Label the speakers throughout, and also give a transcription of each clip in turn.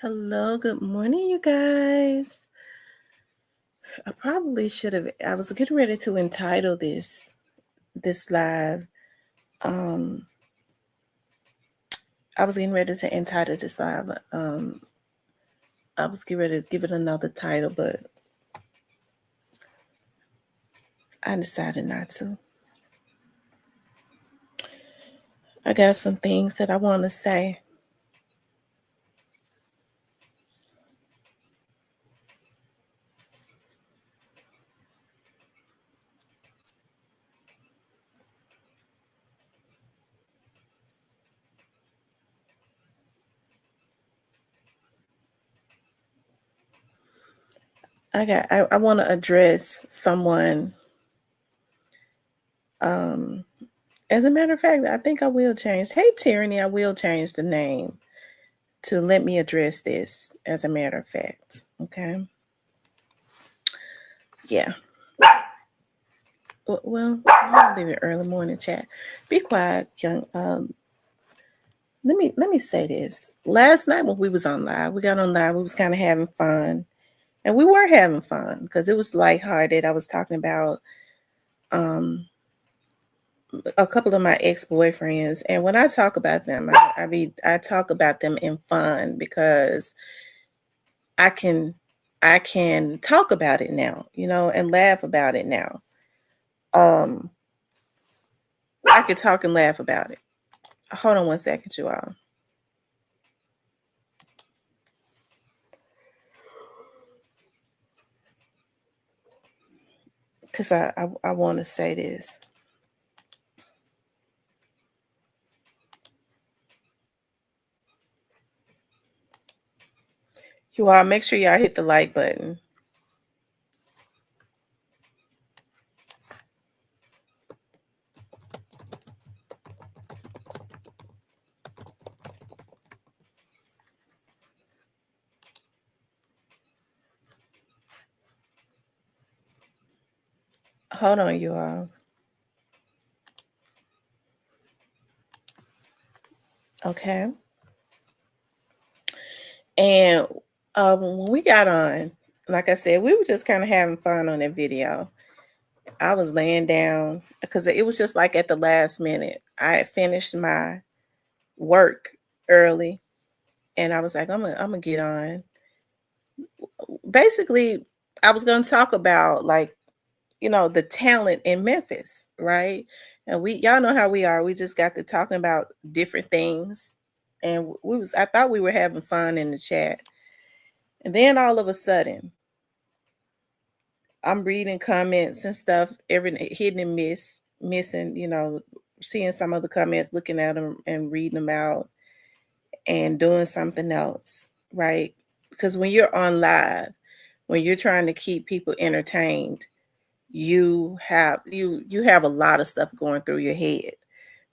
Speaker 1: Hello, good morning, you guys. I probably should have. I was getting ready to entitle this live. Um, I was getting ready to entitle this live. I was getting ready to give it another title, but I decided not to. I got some things that I want to say. I want to address someone. As a matter of fact, I think I will change. Hey, Tyranny, I will change the name to let me address this. As a matter of fact, okay. Yeah. Well, I'll leave it early morning chat. Be quiet, young. Let me say this. Last night when we was on live, we got on live. We was kind of having fun, and we were having fun because it was lighthearted. I was talking about a couple of my ex-boyfriends, and when I talk about them, I talk about them in fun because I can talk about it now, and laugh about it now. I could talk and laugh about it. Hold on one second, you all. Because I want to say this. You all make sure y'all hit the like button. Hold on, you all. Okay. And when we got on, like I said, we were just kind of having fun on that video. I was laying down because it was just like at the last minute. I had finished my work early, and I was like, I'm gonna get on. Basically, I was gonna talk about the talent in Memphis, right? And y'all know how we are. We just got to talking about different things, and I thought we were having fun in the chat, and then all of a sudden, I'm reading comments and stuff, hidden and missing, seeing some of the comments, looking at them and reading them out, and doing something else, right? Because when you're on live, when you're trying to keep people entertained, you have a lot of stuff going through your head,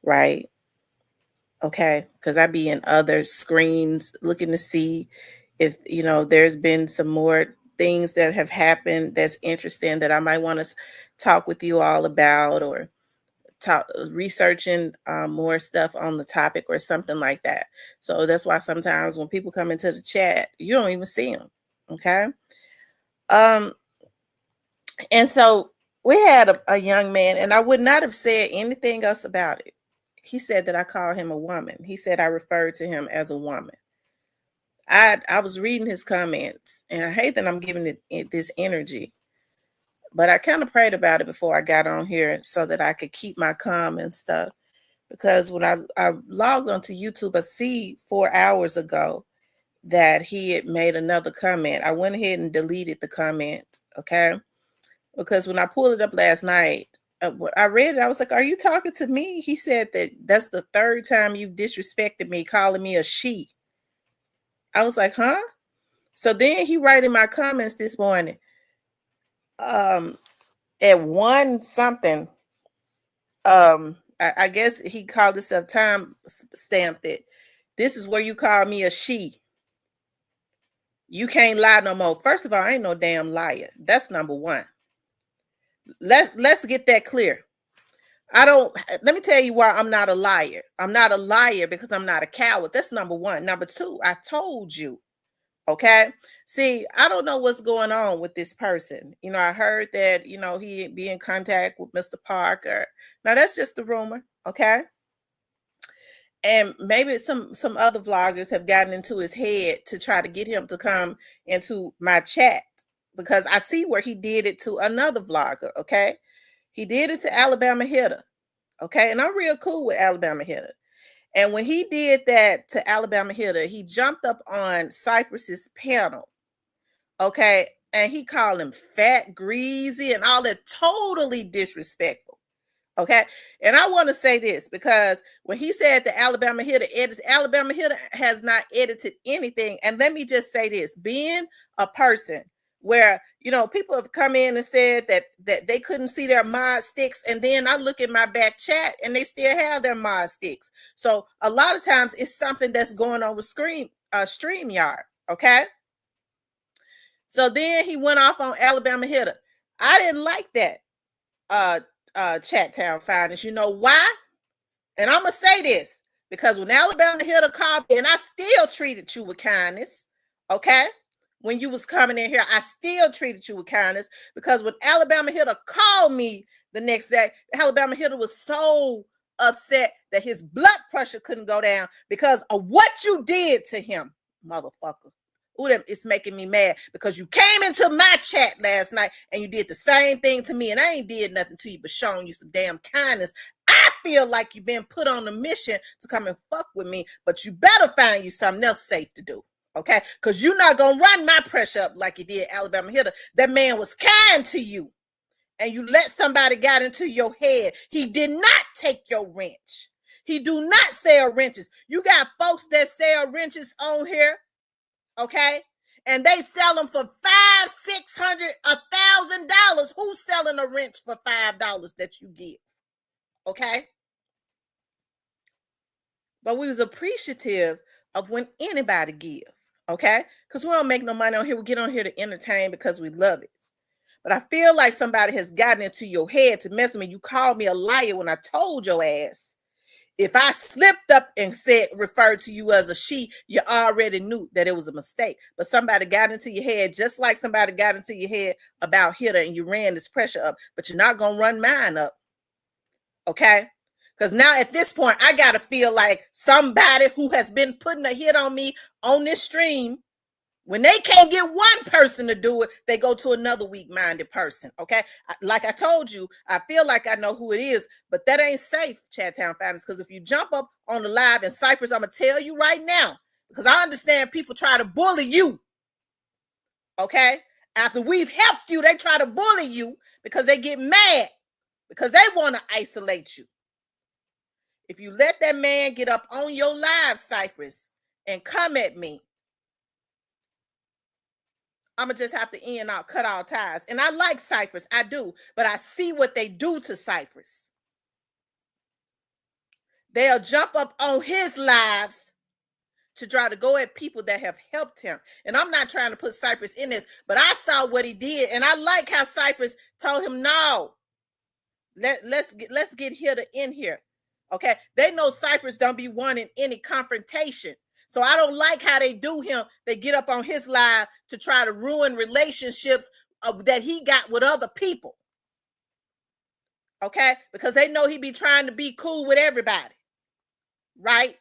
Speaker 1: right? Okay, because I be in other screens looking to see if there's been some more things that have happened that's interesting that I might want to talk with you all about, or researching more stuff on the topic or something like that. So that's why sometimes when people come into the chat, you don't even see them. Okay. And so we had a young man, and I would not have said anything else about it. He said that I called him a woman. He said I referred to him as a woman. I was reading his comments, and I hate that I'm giving it this energy, but I kind of prayed about it before I got on here so that I could keep my calm and stuff. Because when I logged onto YouTube, I see 4 hours ago that he had made another comment. I went ahead and deleted the comment, okay? Because when I pulled it up last night, I read it. I was like, "Are you talking to me?" He said that's the third time you've disrespected me, calling me a she. I was like, "Huh?" So then he wrote in my comments this morning, at one something, I guess he called himself time stamped it. This is where you call me a she. You can't lie no more. First of all, I ain't no damn liar. That's number one. Let's get that clear. Let me tell you why I'm not a liar. I'm not a liar because I'm not a coward. That's number one. Number two, I told you Okay. See, I don't know what's going on with this person. I heard that, he be in contact with Mr. Parker. Now that's just a rumor. Okay. And maybe some other vloggers have gotten into his head to try to get him to come into my chat, because I see where he did it to another vlogger. Okay. He did it to Alabama Hitter. Okay. And I'm real cool with Alabama Hitter. And when he did that to Alabama Hitter, he jumped up on Cypress's panel. Okay. And he called him fat, greasy, and all that, totally disrespectful. Okay. And I want to say this, because when he said the Alabama Hitter edits, Alabama Hitter has not edited anything. And let me just say this, being a person where, people have come in and said that they couldn't see their mod sticks. And then I look at my back chat and they still have their mod sticks. So a lot of times it's something that's going on with StreamYard. Okay. So then he went off on Alabama Hitter. I didn't like that. Chat Town Finest. You know why? And I'm gonna say this, because when Alabama Hitter called me, and I still treated you with kindness, okay? When you was coming in here, I still treated you with kindness, because when Alabama Hitter called me the next day, Alabama Hitter was so upset that his blood pressure couldn't go down because of what you did to him, motherfucker. Ooh, it's making me mad, because you came into my chat last night and you did the same thing to me, and I ain't did nothing to you but showing you some damn kindness. I feel like you've been put on a mission to come and fuck with me, but you better find you something else safe to do, okay? Because you're not going to run my pressure up like you did Alabama Hitter. That man was kind to you, and you let somebody get into your head. He did not take your wrench. He do not sell wrenches. You got folks that sell wrenches on here, okay? And they sell them for $500, $600, $1,000. Who's selling a wrench for $5 that you give? Okay. But we was appreciative of when anybody give. Okay. Because we don't make no money on here. We get on here to entertain because we love it. But I feel like somebody has gotten into your head to mess with me. You called me a liar when I told your ass. If I slipped up and referred to you as a she, you already knew that it was a mistake. But somebody got into your head, just like somebody got into your head about Hitter, and you ran this pressure up, but you're not going to run mine up. Okay? Because now at this point, I got to feel like somebody who has been putting a hit on me on this stream, when they can't get one person to do it, they go to another weak-minded person, okay? Like I told you, I feel like I know who it is, but that ain't safe, Chat Town Finance, because if you jump up on the live in Cypress, I'm going to tell you right now, because I understand people try to bully you, okay? After we've helped you, they try to bully you because they get mad, because they want to isolate you. If you let that man get up on your live, Cypress, and come at me, I'm going to just have to cut all ties. And I like Cypress, I do, but I see what they do to Cypress. They'll jump up on his lives to try to go at people that have helped him. And I'm not trying to put Cypress in this, but I saw what he did, and I like how Cypress told him, no, let's get Hitter in here. Okay, they know Cypress don't be wanting any confrontation. So I don't like how they do him. They get up on his live to try to ruin relationships that he got with other people. Okay, because they know he be trying to be cool with everybody. Right?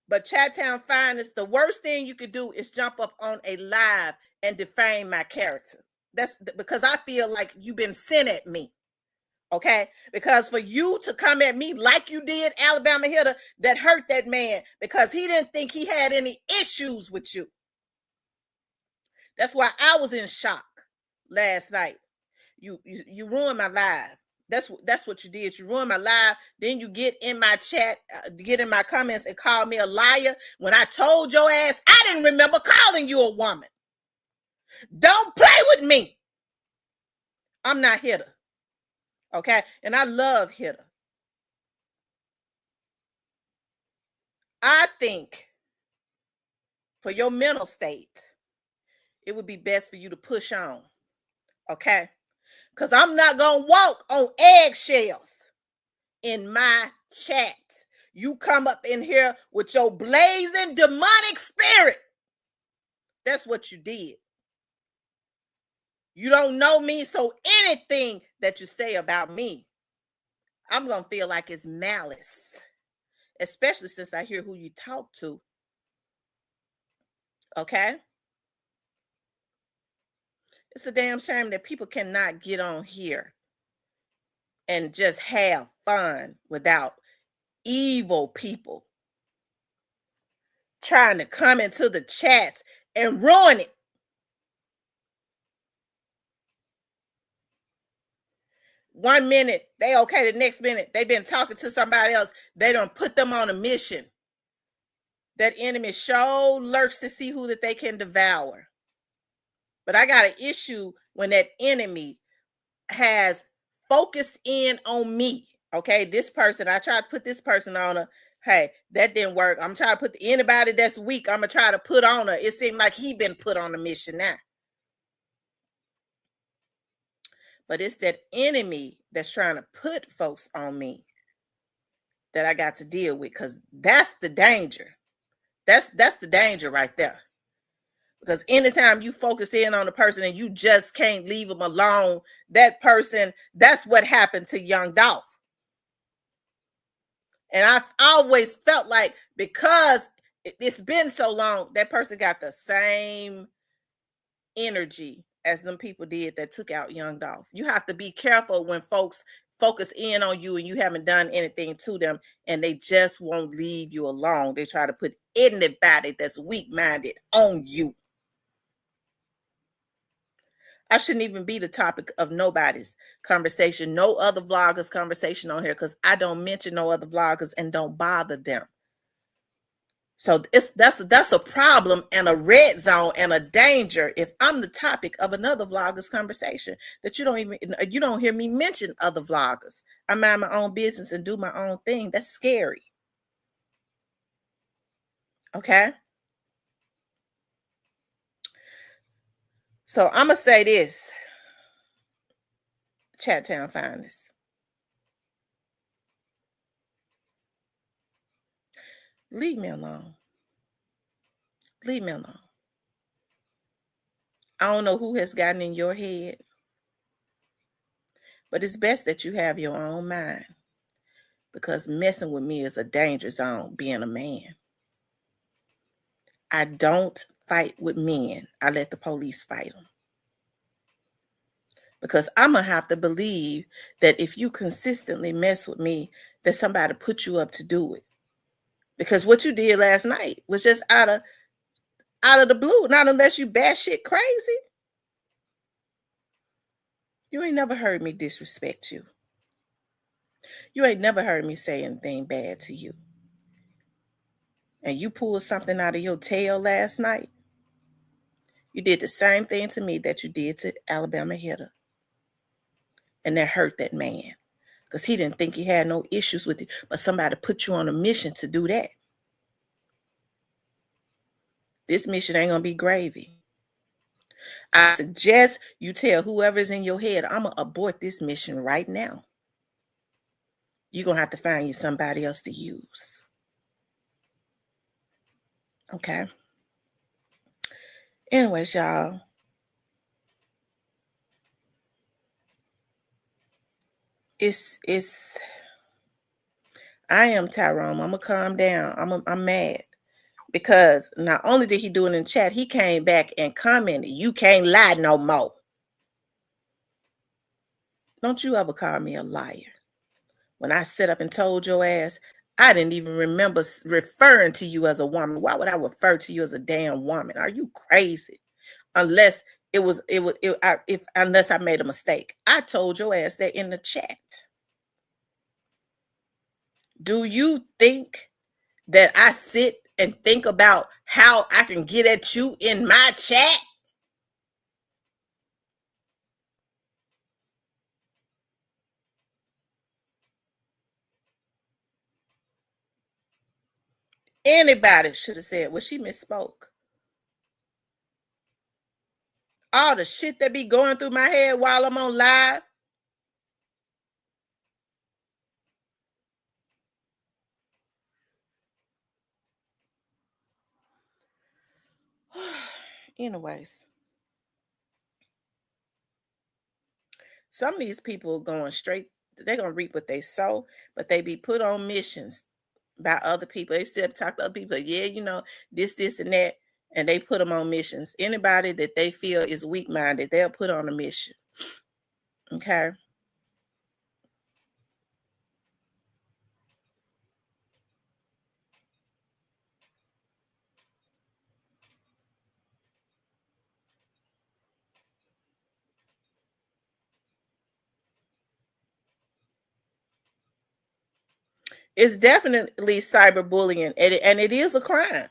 Speaker 1: But Chat Town Finest, the worst thing you could do is jump up on a live and defame my character. That's because I feel like you've been sent at me. Okay, because for you to come at me like you did Alabama Hitter, that hurt that man, because he didn't think he had any issues with you. That's why I was in shock last night. You ruined my live. That's what you did. You ruined my live. Then you get in my chat, get in my comments and call me a liar when I told your ass I didn't remember calling you a woman. Don't play with me. I'm not Hitter. Okay, and I love Hitter. I think for your mental state, it would be best for you to push on. Okay, because I'm not gonna walk on eggshells in my chat. You come up in here with your blazing demonic spirit That's what you did. You don't know me, so anything that you say about me, I'm going to feel like it's malice, especially since I hear who you talk to. Okay? It's a damn shame that people cannot get on here and just have fun without evil people trying to come into the chats and ruin it. One minute they okay, the next minute they've been talking to somebody else. They don't put them on a mission. That enemy show lurks to see who that they can devour. But I got an issue when that enemy has focused in on me. Okay, this person, I tried to put this person on a, hey, that didn't work. I'm trying to put anybody that's weak, I'm gonna try to put on her. It seemed like he been put on a mission now. But it's that enemy that's trying to put folks on me that I got to deal with, because that's the danger. That's the danger right there. Because anytime you focus in on a person and you just can't leave them alone, that person, that's what happened to young Dolph. And I've always felt like, because it's been so long, that person got the same energy as them people did that took out young Dolph. You have to be careful when folks focus in on you and you haven't done anything to them, and they just won't leave you alone. They try to put anybody that's weak-minded on you. I shouldn't even be the topic of nobody's conversation, no other vloggers' conversation on here, because I don't mention no other vloggers and don't bother them. So that's a problem and a red zone and a danger if I'm the topic of another vlogger's conversation, that you don't hear me mention other vloggers. I mind my own business and do my own thing. That's scary. Okay. So I'm gonna say this, Chat Town Finest. Leave me alone. Leave me alone. I don't know who has gotten in your head, but it's best that you have your own mind, because messing with me is a danger zone, being a man. I don't fight with men. I let the police fight them. Because I'm going to have to believe that if you consistently mess with me, that somebody put you up to do it. Because what you did last night was just out of the blue. Not unless you batshit crazy. You ain't never heard me disrespect you. You ain't never heard me say anything bad to you. And you pulled something out of your tail last night. You did the same thing to me that you did to Alabama Hitter. And that hurt that man, because he didn't think he had no issues with you, but somebody put you on a mission to do that. This mission ain't gonna be gravy. I suggest you tell whoever's in your head, I'm gonna abort this mission right now. You're gonna have to find you somebody else to use. Okay. Anyways, y'all. It's I am Tyrone. I'm gonna calm down. I'm mad. Because not only did he do it in chat, he came back and commented, "You can't lie no more." Don't you ever call me a liar. When I set up and told your ass, I didn't even remember referring to you as a woman. Why would I refer to you as a damn woman? Are you crazy? Unless unless I made a mistake. I told your ass that in the chat. Do you think that I sit and think about how I can get at you in my chat? Anybody should have said, well, she misspoke. All the shit that be going through my head while I'm on live. Anyways, some of these people going straight, they're gonna reap what they sow, but they be put on missions by other people. They still talk to other people, yeah, this, and that, and they put them on missions. Anybody that they feel is weak minded, they'll put on a mission. Okay. It's definitely cyberbullying, and it is a crime.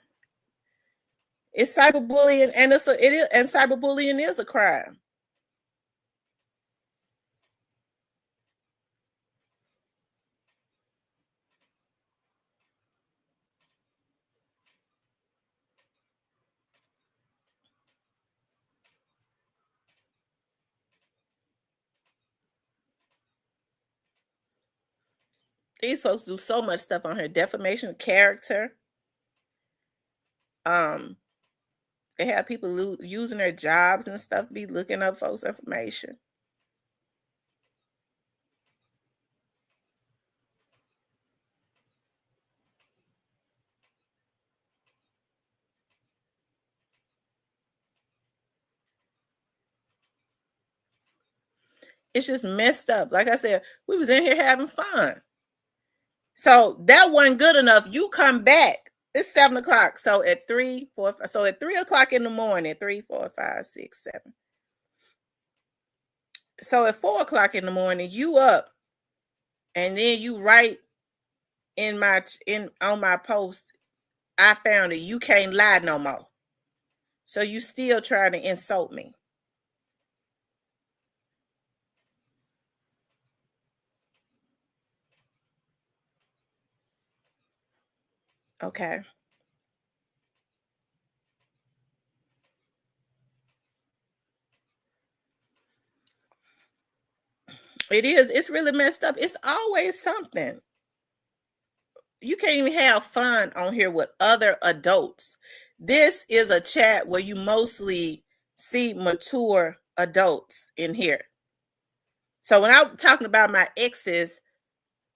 Speaker 1: It's cyberbullying, and cyberbullying is a crime. These folks do so much stuff on here. Defamation of character. Um, they have people using their jobs and stuff to be looking up folks' information. It's just messed up. Like I said, we was in here having fun. So that wasn't good enough. You come back. It's 7 o'clock. So at 3, 4, so at 3 o'clock in the morning, 3, 4, 5, 6, 7. So at 4 o'clock in the morning, you up, and then you write in on my post, I found it. You can't lie no more. So you still trying to insult me. Okay. It is. It's really messed up. It's always something. You can't even have fun on here with other adults. This is a chat where you mostly see mature adults in here. So when I'm talking about my exes,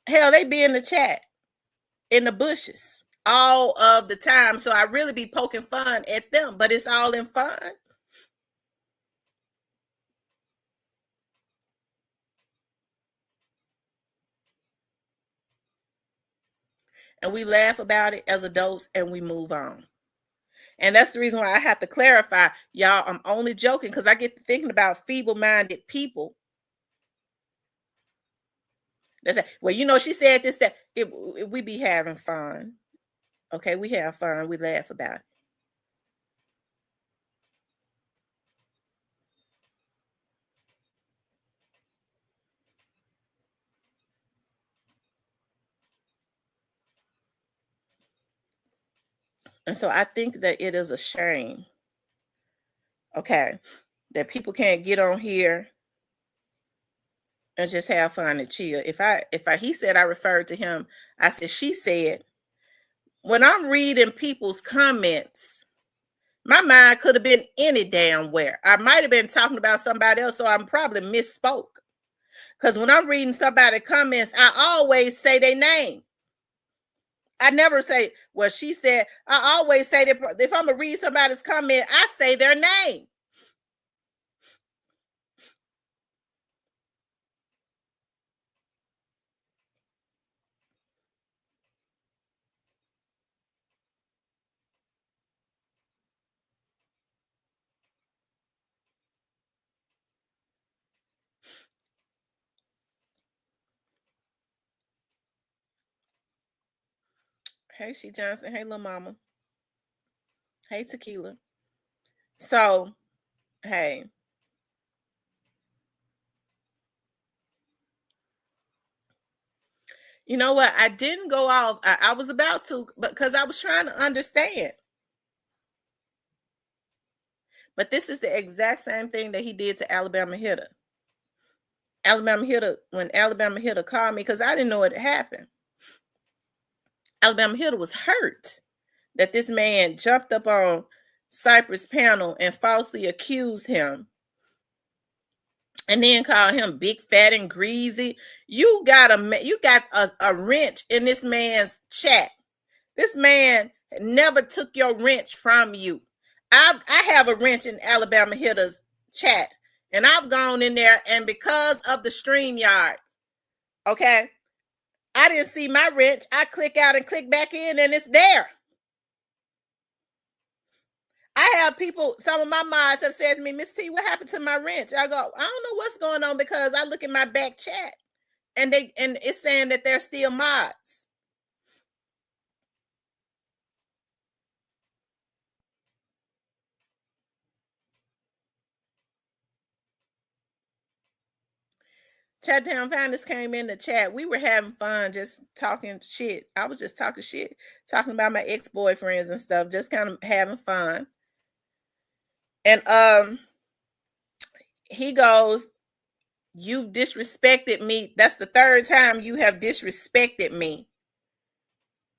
Speaker 1: hell, they be in the chat, in the bushes all of the time. So I really be poking fun at them, but it's all in fun. And we laugh about it as adults and we move on. And that's the reason why I have to clarify, y'all. I'm only joking because I get to thinking about feeble minded people. That's it. Well, she said this, that we be having fun. Okay, we have fun. We laugh about it. And so I think that it is a shame, okay, that people can't get on here and just have fun and chill. He said I referred to him, I said she said. When I'm reading people's comments, my mind could have been any damn where. I might have been talking about somebody else, so I'm probably misspoke. Because when I'm reading somebody comments, I always say their name. I never say, well, she said. I always say that if I'm going to read somebody's comment, I say their name. Hey, she Johnson. Hey, little mama. Hey, tequila. So, hey, you know what? I didn't go off. I was about to, because I was trying to understand. But this is the exact same thing that he did to Alabama Hitter. When Alabama Hitter called me, because I didn't know it happened. Alabama Hitter was hurt that this man jumped up on Cypress panel and falsely accused him and then call him big, fat, and greasy. You got a wrench in this man's chat. This man never took your wrench from you. I have a wrench in Alabama Hitters chat, and I've gone in there, and because of the StreamYard, okay, I didn't see my wrench. I click out and click back in, and it's there. I have people, some of my mods have said to me, Miss T, what happened to my wrench? I go, I don't know what's going on, because I look at my back chat and it's saying that they're still mods. Chat Town Founders came in the chat. We were having fun, just talking shit. I was just talking shit, talking about my ex-boyfriends and stuff, just kind of having fun. And he goes, you've disrespected me. That's the third time you have disrespected me.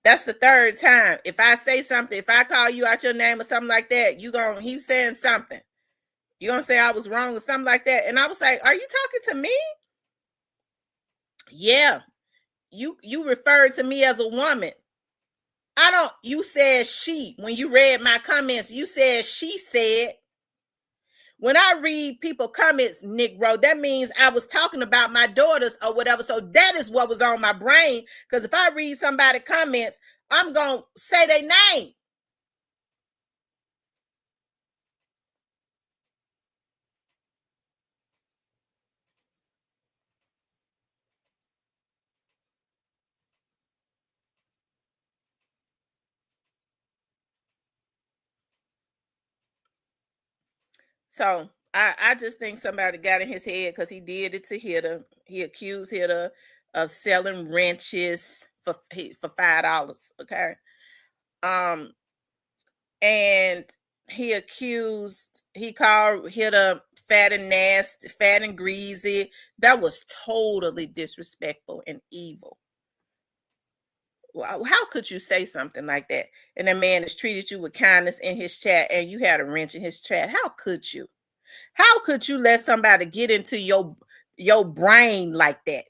Speaker 1: That's the third time. If I say something, if I call you out your name or something like that, he's saying something. You're gonna say I was wrong or something like that. And I was like, are you talking to me? Yeah. You referred to me as a woman. You said she. When you read my comments, you said she said. When I read people comments, Nick wrote, that means I was talking about my daughters or whatever. So that is what was on my brain. Because if I read somebody comments, I'm going to say their name. So I just think somebody got in his head because he did it to Hitter. He accused Hitter of selling wrenches for $5. Okay. And he called Hitter fat and nasty, fat and greasy. That was totally disrespectful and evil. How could you say something like that? And a man has treated you with kindness in his chat, and you had a wrench in his chat. How could you? How could you let somebody get into your brain like that?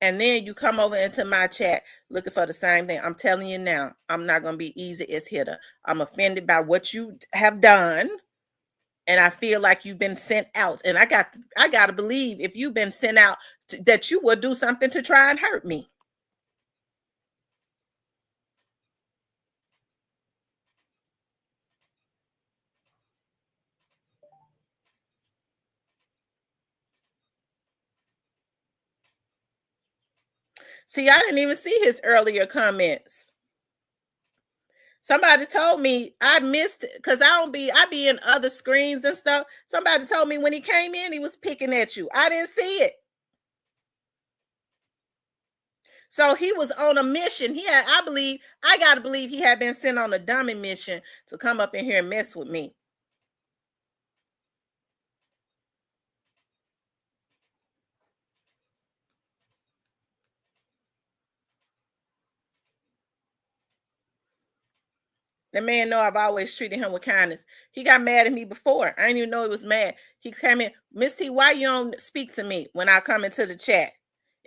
Speaker 1: And then you come over into my chat looking for the same thing. I'm telling you now, I'm not going to be easy as Hitter. I'm offended by what you have done. And I feel like you've been sent out. And I got to believe if you've been sent out that you will do something to try and hurt me. See, I didn't even see his earlier comments. Somebody told me I missed it because I be in other screens and stuff. Somebody told me when he came in, he was picking at you. I didn't see it. So he was on a mission. I gotta believe he had been sent on a dummy mission to come up in here and mess with me. The man know I've always treated him with kindness. He got mad at me before. I didn't even know he was mad. He came in, Miss T, why you don't speak to me when I come into the chat?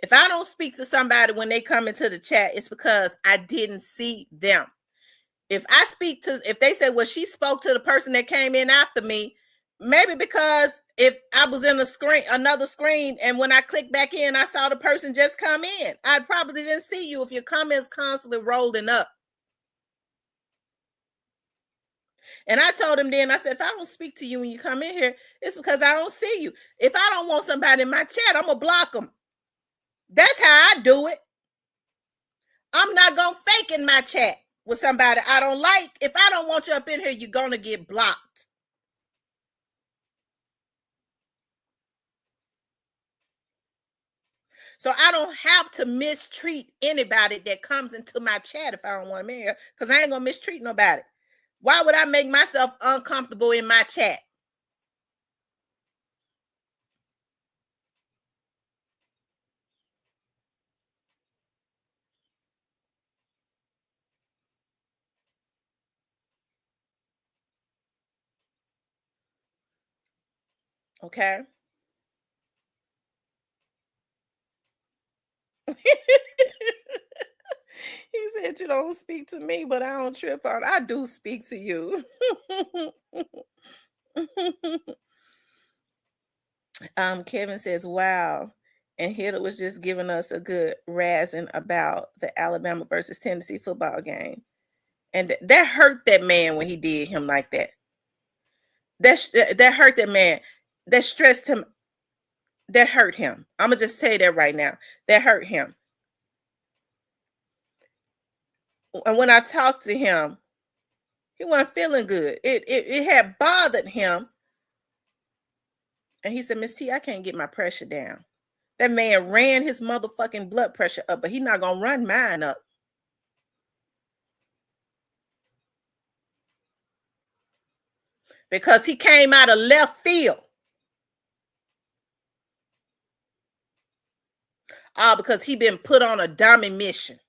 Speaker 1: If I don't speak to somebody when they come into the chat, it's because I didn't see them. If they said, well, she spoke to the person that came in after me, maybe because if I was in another screen, and when I clicked back in, I saw the person just come in. I probably didn't see you if your comments constantly rolling up. And I told him then, I said, if I don't speak to you when you come in here, it's because I don't see you. If I don't want somebody in my chat, I'm going to block them. That's how I do it. I'm not going to fake in my chat with somebody I don't like. If I don't want you up in here, you're going to get blocked. So I don't have to mistreat anybody that comes into my chat if I don't want them in here, because I ain't going to mistreat nobody. Why would I make myself uncomfortable in my chat? Okay. He said, "You don't speak to me, but I don't trip on." I do speak to you. Kevin says, "Wow." And Hitter was just giving us a good razzing about the Alabama versus Tennessee football game. And that hurt that man when he did him like that. That hurt that man. That stressed him. That hurt him. I'm gonna just tell you that right now. That hurt him. And when I talked to him, he wasn't feeling good. It had bothered him. And he said, "Miss T, I can't get my pressure down." That man ran his motherfucking blood pressure up, but he's not gonna run mine up because he came out of left field. Because he been put on a dummy mission.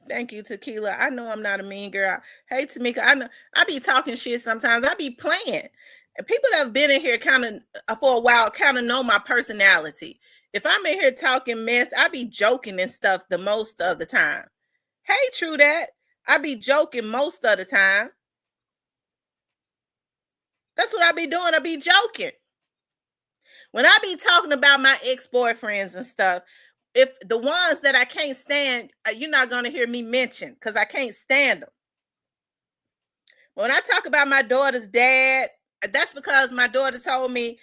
Speaker 1: Thank you, Tequila. I know I'm not a mean girl. Hey, Tamika, I know I be talking shit sometimes. I be playing. And people that have been in here kind of for a while kind of know my personality. If I'm in here talking mess, I be joking and stuff the most of the time. Hey, true that. I be joking most of the time. That's what I be doing. I be joking. When I be talking about my ex-boyfriends and stuff, if the ones that I can't stand, you're not gonna hear me mention because I can't stand them. When I talk about my daughter's dad, that's because my daughter told me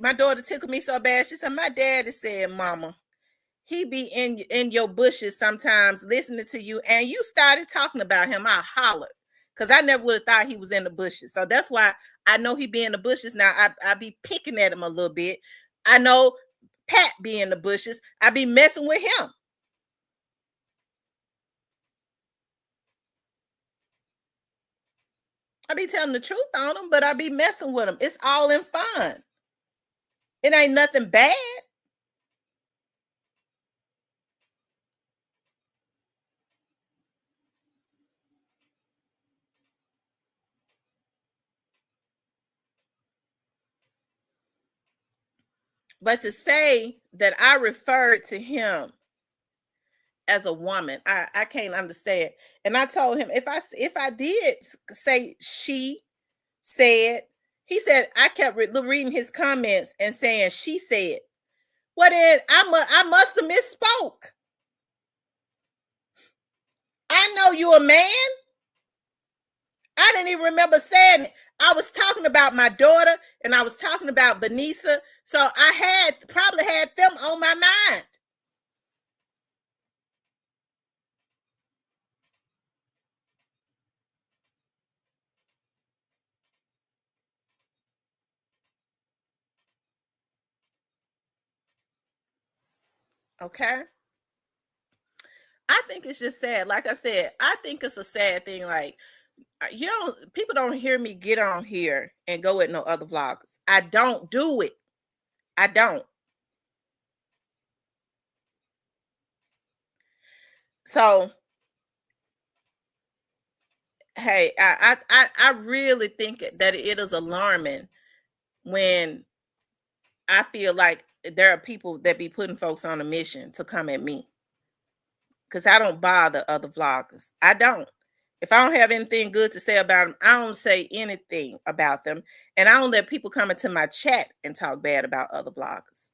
Speaker 1: my daughter tickled me so bad. She said, "My daddy said, Mama, he be in your bushes sometimes listening to you, and you started talking about him." I hollered because I never would have thought he was in the bushes. So that's why I know he be in the bushes now. I be picking at him a little bit. I know Pat be in the bushes. I be messing with him. I be telling the truth on him, but I be messing with him. It's all in fun. It ain't nothing bad. But to say that I referred to him as a woman, I can't understand. And I told him if I did say she said, he said I kept reading his comments and saying she said. Well, then I must have misspoke. I know you a man. I didn't even remember saying it. I was talking about my daughter and I was talking about Benisa. So I had probably had them on my mind. Okay. I think it's just sad. Like I said, I think it's a sad thing. Like people don't hear me get on here and go at no other vloggers. I don't do it. I don't. So hey, I really think that it is alarming when I feel like there are people that be putting folks on a mission to come at me because I don't bother other vloggers. I don't. If I don't have anything good to say about them, I don't say anything about them, and I don't let people come into my chat and talk bad about other vloggers.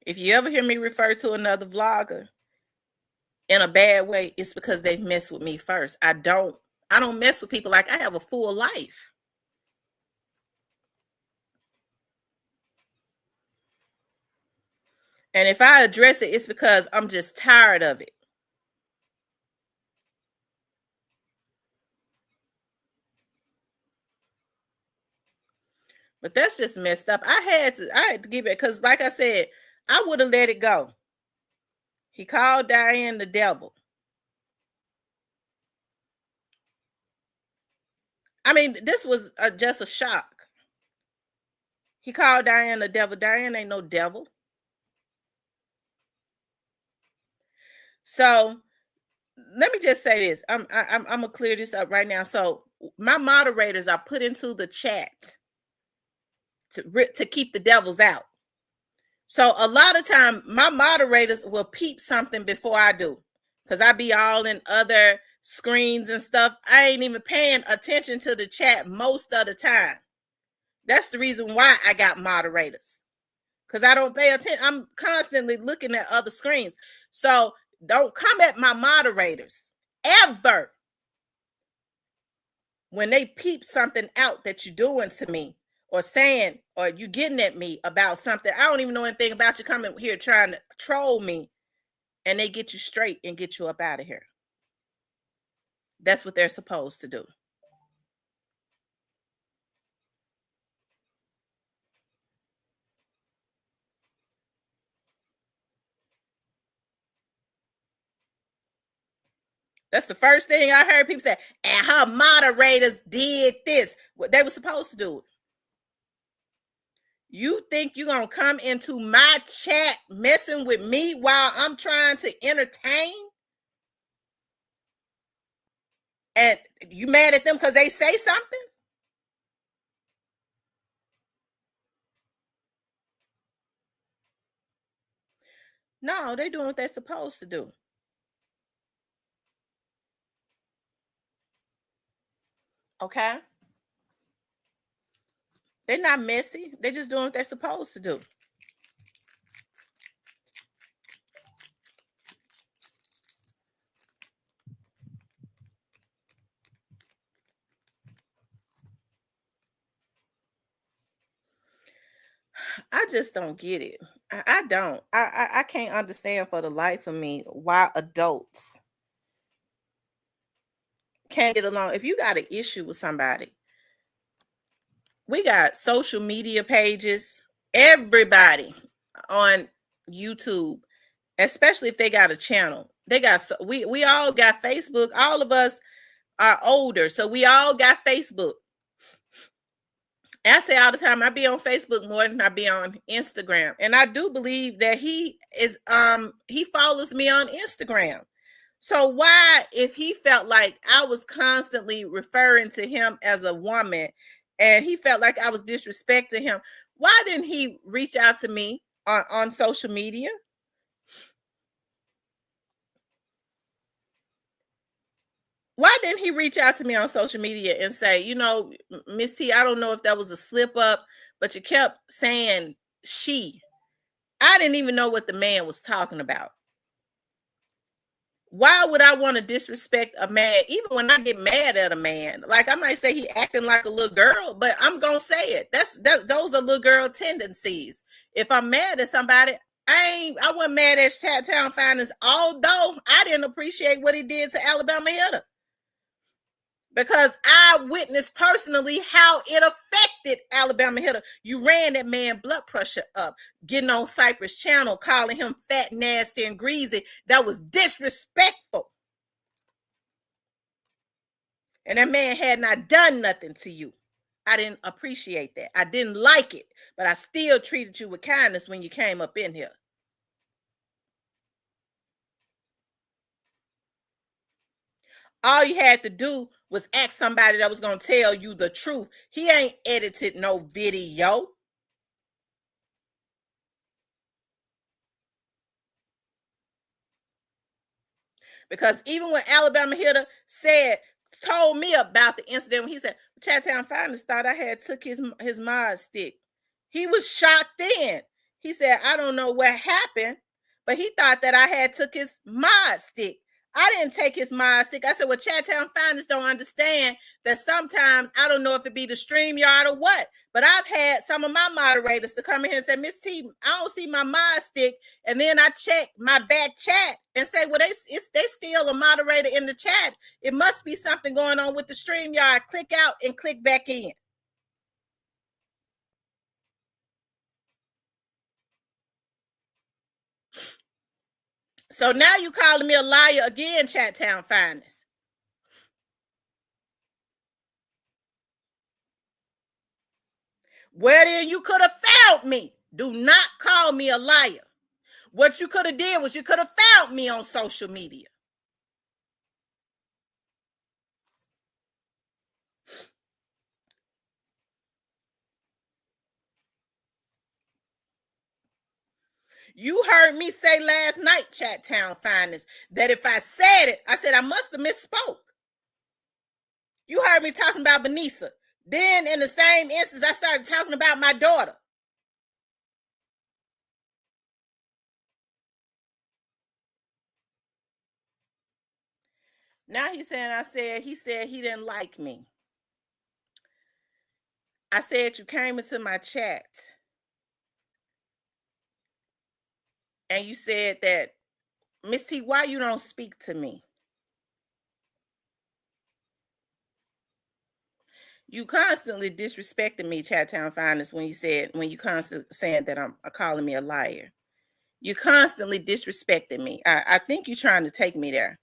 Speaker 1: If you ever hear me refer to another vlogger in a bad way, it's because they mess with me first. I don't mess with people like I have a full life. And if I address it, it's because I'm just tired of it. But that's just messed up. I had to give it, because like I said, I would have let it go. He called Diane the devil. I mean, this was just a shock. He called Diane the devil. Diane ain't no devil. So let me just say this. I'm gonna clear this up right now. So my moderators are put into the chat to keep the devils out. So a lot of time my moderators will peep something before I do, because I be all in other screens and stuff. I ain't even paying attention to the chat most of the time. That's the reason why I got moderators, because I don't pay attention. I'm constantly looking at other screens. So don't come at my moderators ever when they peep something out that you're doing to me, or saying, or you getting at me about something. I don't even know anything about you, coming here trying to troll me, and they get you straight and get you up out of here. That's what they're supposed to do. That's the first thing I heard people say. And her moderators did this. What they were supposed to do. You think you're going to come into my chat messing with me while I'm trying to entertain? And you mad at them because they say something? No, they're doing what they're supposed to do. Okay? They're not messy. They're just doing what they're supposed to do. I just don't get it. I don't. I can't understand for the life of me why adults can't get along. If you got an issue with somebody, we got social media pages. Everybody on YouTube, especially if they got a channel, they got, we all got Facebook. All of us are older, so we all got Facebook. I say all the time, I be on Facebook more than I be on Instagram. And I do believe that he follows me on Instagram. So why, if he felt like I was constantly referring to him as a woman and he felt like I was disrespecting him, why didn't he reach out to me on social media? Why didn't he reach out to me on social media and say, Miss T, I don't know if that was a slip up, but you kept saying she. I didn't even know what the man was talking about. Why would I want to disrespect a man? Even when I get mad at a man, like I might say he acting like a little girl, but I'm gonna say it. Those are little girl tendencies. If I'm mad at somebody, I wasn't mad at Chattown Finance, although I didn't appreciate what he did to Alabama Hitter, because I witnessed personally how it affected Alabama Hitter. You ran that man blood pressure up, getting on Cypress Channel, calling him fat, nasty, and greasy. That was disrespectful. And that man had not done nothing to you. I didn't appreciate that. I didn't like it, but I still treated you with kindness when you came up in here. All you had to do was ask somebody that was going to tell you the truth. He ain't edited no video. Because even when Alabama Hitter told me about the incident, when he said, Chattown Finance thought I had took his mod stick. He was shocked then. He said, I don't know what happened, but he thought that I had took his mod stick. I didn't take his mod stick. I said, well, Chattown Finance don't understand that sometimes, I don't know if it be the StreamYard or what, but I've had some of my moderators to come in here and say, Miss T, I don't see my mod stick. And then I check my back chat and say, well, they still a moderator in the chat. It must be something going on with the StreamYard. Click out and click back in. So now you calling me a liar again, Chattown Finance. Well, then you could have found me. Do not call me a liar. What you could have did was you could have found me on social media. You heard me say last night, Chattown Finance, that if I said it, I said I must have misspoke. You heard me talking about Benisa. Then in the same instance, I started talking about my daughter. Now he's saying he said he didn't like me. I said you came into my chat and you said that, Miss T, why you don't speak to me? You constantly disrespecting me, Chattown Finance, when you constantly saying that I'm calling me a liar. You constantly disrespecting me. I think you're trying to take me there.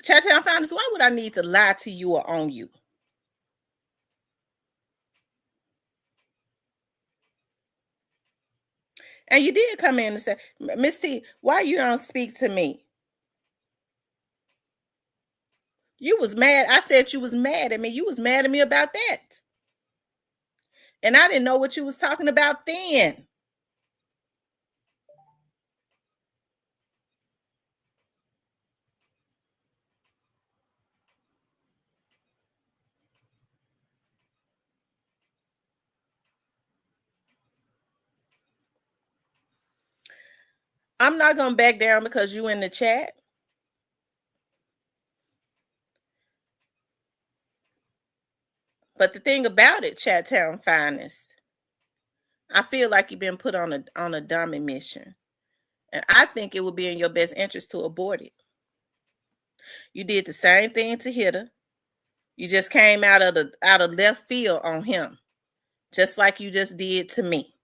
Speaker 1: Chattown Finance, why would I need to lie to you or on you? And you did come in and say, Miss T, why you don't speak to me? You was mad. I said you was mad at me. You was mad at me about that. And I didn't know what you was talking about then. I'm not gonna back down because you in the chat. But the thing about it, Chattown Finest, I feel like you've been put on a dummy mission. And I think it would be in your best interest to abort it. You did the same thing to Hitter. You just came out of left field on him, just like you just did to me.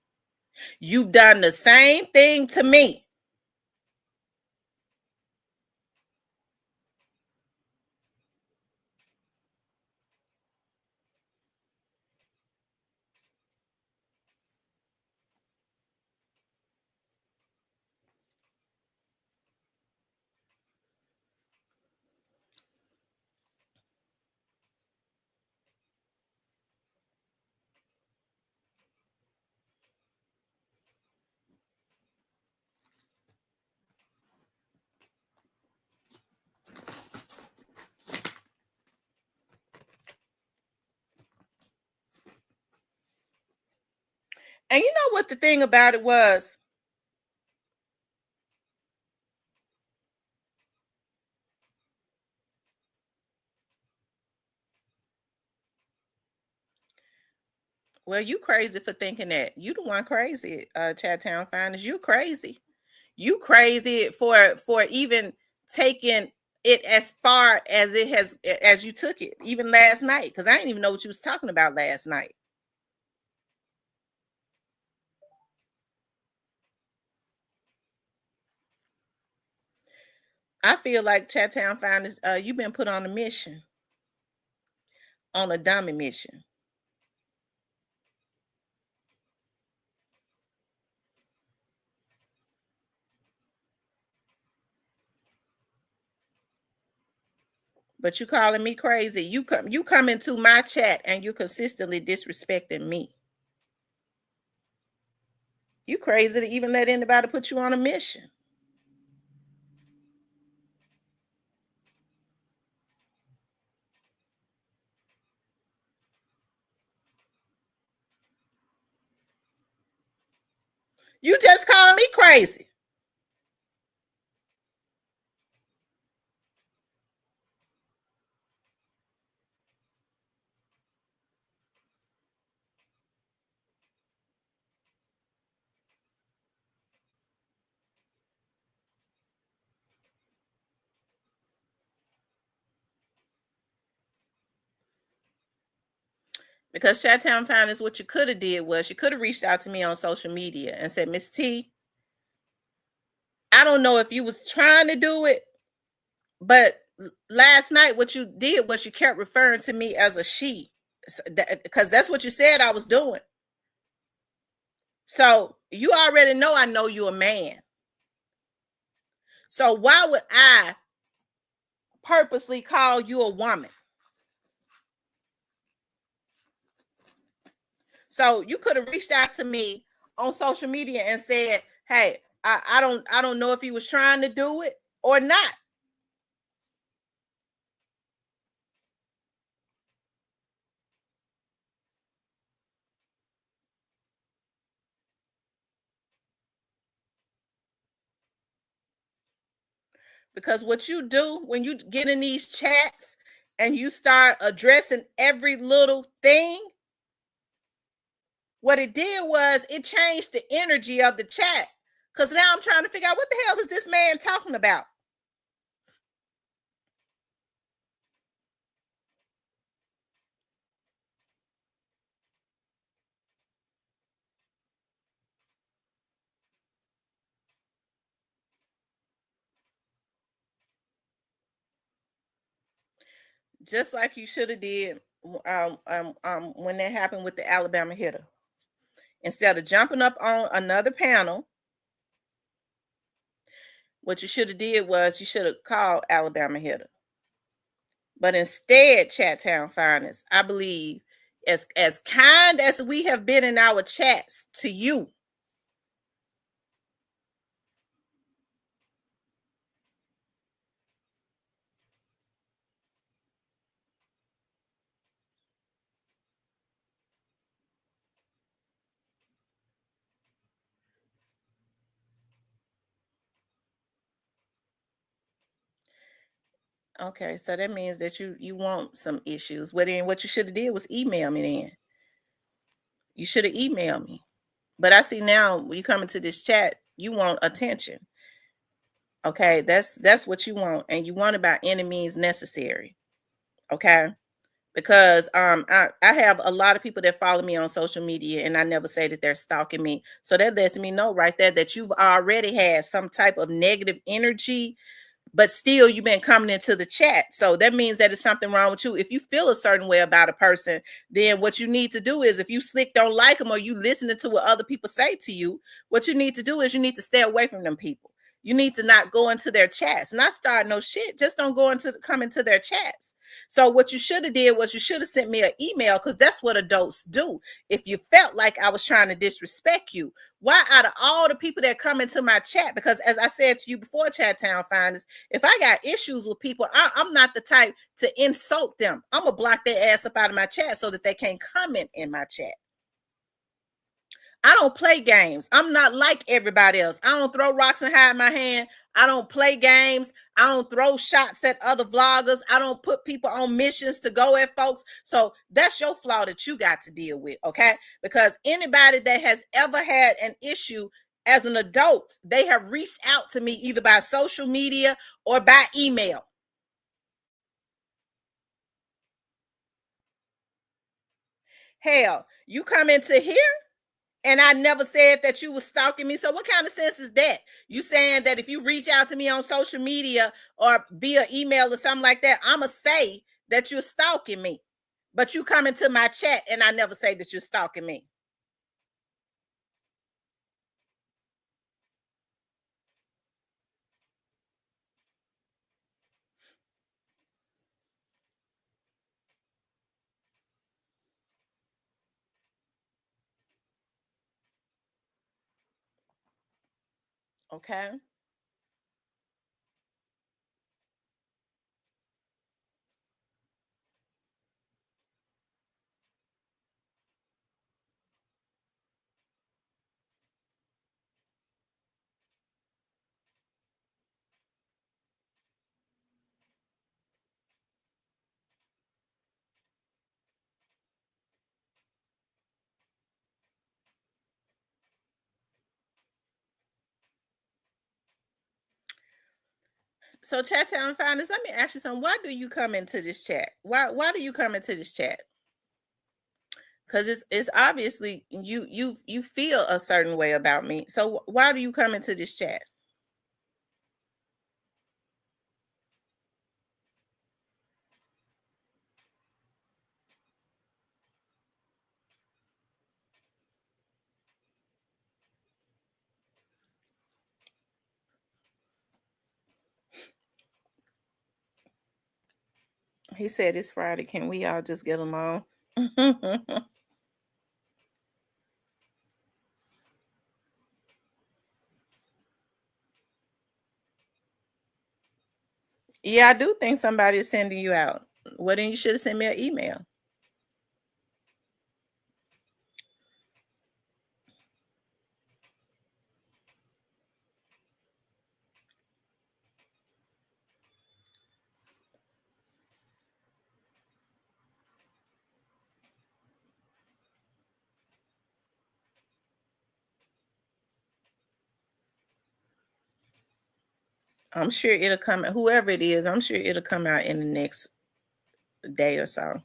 Speaker 1: You've done the same thing to me. And you know what the thing about it was? Well, you crazy for thinking that. You the one crazy, Chattown Finest. You crazy. You crazy for even taking it as far as it has as you took it, even last night. Because I didn't even know what you was talking about last night. I feel like Chattown Finest, you've been put on a mission, on a dummy mission. But you calling me crazy. You come into my chat and you consistently disrespecting me. You crazy to even let anybody put you on a mission. You just call me crazy. Because Chattown Finance, what you could have did was you could have reached out to me on social media and said, Miss T, I don't know if you was trying to do it, but last night what you did was you kept referring to me as a she, because that's what you said I was doing. So you already know you a man. So why would I purposely call you a woman? So you could have reached out to me on social media and said, hey, I don't know if he was trying to do it or not. Because what you do when you get in these chats and you start addressing every little thing, what it did was it changed the energy of the chat. Because now I'm trying to figure out what the hell is this man talking about? Just like you should have did when that happened with the Alabama hitter. Instead of jumping up on another panel, what you should have did was you should have called Alabama hitter. But instead, Chattown Finance, I believe, as kind as we have been in our chats to you, okay, so that means that you want some issues. Well, then what you should have did was email me then. You should have emailed me. But I see now when you come into this chat, you want attention. Okay, that's what you want, and you want it by any means necessary. Okay. Because I have a lot of people that follow me on social media and I never say that they're stalking me. So that lets me know right there that you've already had some type of negative energy, but still you've been coming into the chat. So that means that it's something wrong with you. If you feel a certain way about a person, then what you need to do is, if you slick don't like them or you listening to what other people say to you, what you need to do is you need to stay away from them people. You need to not go into their chats, not start no shit. Just don't come into their chats. So what you should have did was you should have sent me an email, because that's what adults do. If you felt like I was trying to disrespect you, why out of all the people that come into my chat, because as I said to you before, Chattown Finders, if I got issues with people, I'm not the type to insult them. I'm going to block their ass up out of my chat so that they can't comment in my chat. I don't play games. I'm not like everybody else. I don't throw rocks and hide my hand. I don't play games. I don't throw shots at other vloggers. I don't put people on missions to go at folks. So that's your flaw that you got to deal with, okay? Because anybody that has ever had an issue as an adult, they have reached out to me either by social media or by email. Hell, you come into here and I never said that you was stalking me. So what kind of sense is that? You saying that if you reach out to me on social media or via email or something like that, I'ma say that you're stalking me. But you come into my chat and I never say that you're stalking me. Okay. So Chattown Founders, let me ask you something. Why do you come into this chat? Why do you come into this chat? because it's obviously you feel a certain way about me. So why do you come into this chat? He said it's Friday. Can we all just get along? Yeah, I do think somebody is sending you out. Well, then you should have sent me an email. I'm sure it'll come. Whoever it is, I'm sure it'll come out in the next day or so.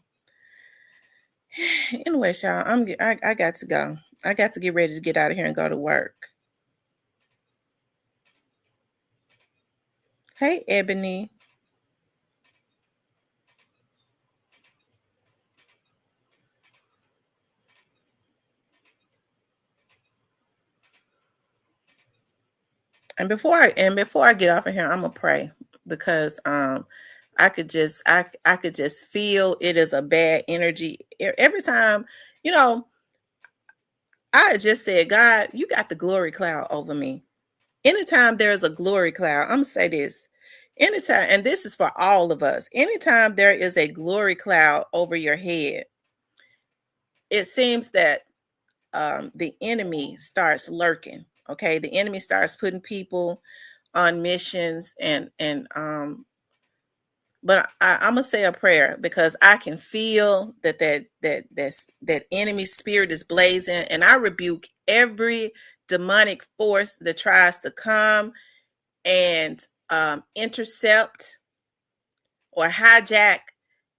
Speaker 1: Anyway, y'all, I got to go. I got to get ready to get out of here and go to work. Hey, Ebony. And before I get off of here, I'm gonna pray because I could just feel it is a bad energy every time. You know, I just said, God, you got the glory cloud over me. Anytime there's a glory cloud, I'm gonna say this. Anytime, and this is for all of us, anytime there is a glory cloud over your head, it seems that the enemy starts lurking. Okay, the enemy starts putting people on missions, but I'm gonna say a prayer because I can feel that enemy spirit is blazing, and I rebuke every demonic force that tries to come and intercept or hijack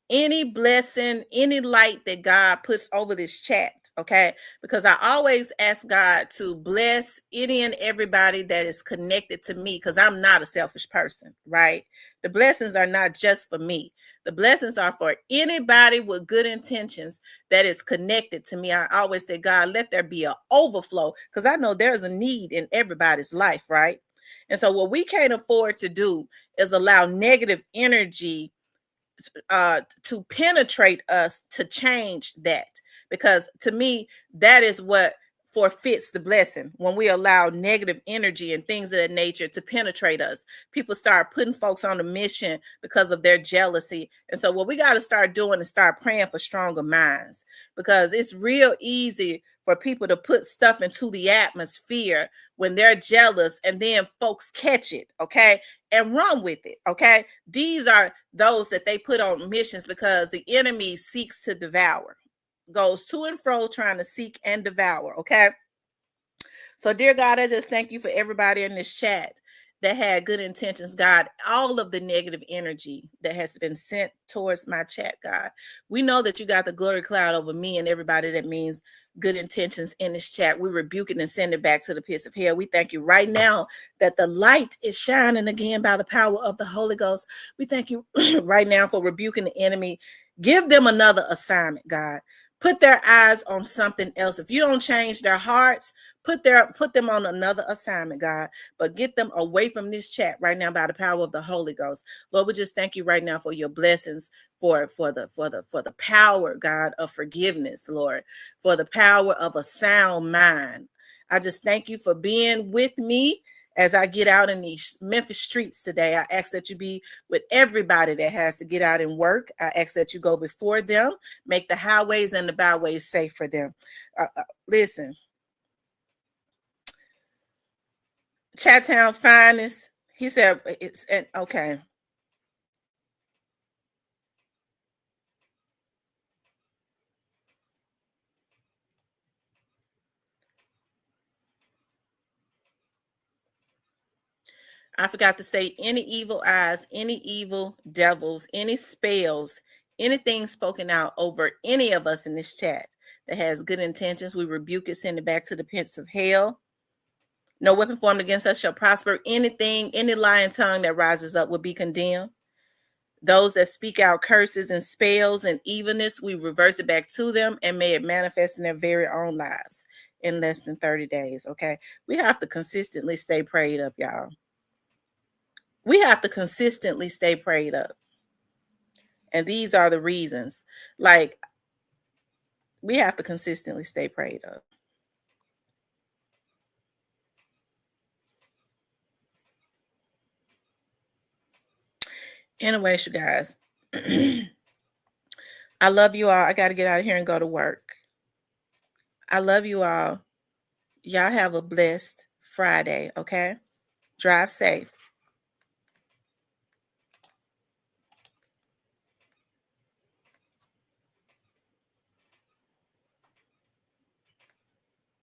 Speaker 1: any blessing, any light that God puts over this chat, okay? Because I always ask God to bless any and everybody that is connected to me because I'm not a selfish person, right? The blessings are not just for me. The blessings are for anybody with good intentions that is connected to me. I always say, God, let there be an overflow because I know there's a need in everybody's life, right? And so what we can't afford to do is allow negative energy to penetrate us to change that, because to me that is what forfeits the blessing when we allow negative energy and things of that nature to penetrate us. People start putting folks on a mission because of their jealousy, and so what we got to start doing is start praying for stronger minds, because it's real easy for people to put stuff into the atmosphere when they're jealous, and then folks catch it, okay, and run with it, okay. These are those that they put on missions because the enemy seeks to devour, goes to and fro trying to seek and devour, okay. So, dear God, I just thank you for everybody in this chat that had good intentions, God. All of the negative energy that has been sent towards my chat, God. We know that you got the glory cloud over me and everybody that means good intentions in this chat. We rebuke it and send it back to the pits of hell. We thank you right now that the light is shining again by the power of the Holy Ghost. We thank you right now for rebuking the enemy. Give them another assignment, God. Put their eyes on something else. If you don't change their hearts, put them on another assignment, God, but get them away from this chat right now by the power of the Holy Ghost. Lord, we just thank you right now for your blessings, for the power, God, of forgiveness, Lord, for the power of a sound mind. I just thank you for being with me as I get out in these Memphis streets today. I ask that you be with everybody that has to get out and work. I ask that you go before them, make the highways and the byways safe for them. Listen, Chattown finest. He said it's and okay. I forgot to say any evil eyes, any evil devils, any spells, anything spoken out over any of us in this chat that has good intentions. We rebuke it, send it back to the pits of hell. No weapon formed against us shall prosper. Anything, any lying tongue that rises up will be condemned. Those that speak out curses and spells and evilness, we reverse it back to them, and may it manifest in their very own lives in less than 30 days. Okay. We have to consistently stay prayed up, y'all. We have to consistently stay prayed up. And these are the reasons. Like, we have to consistently stay prayed up. Anyways, you guys, I love you all. I got to get out of here and go to work. I love you all. Y'all have a blessed Friday, okay? Drive safe.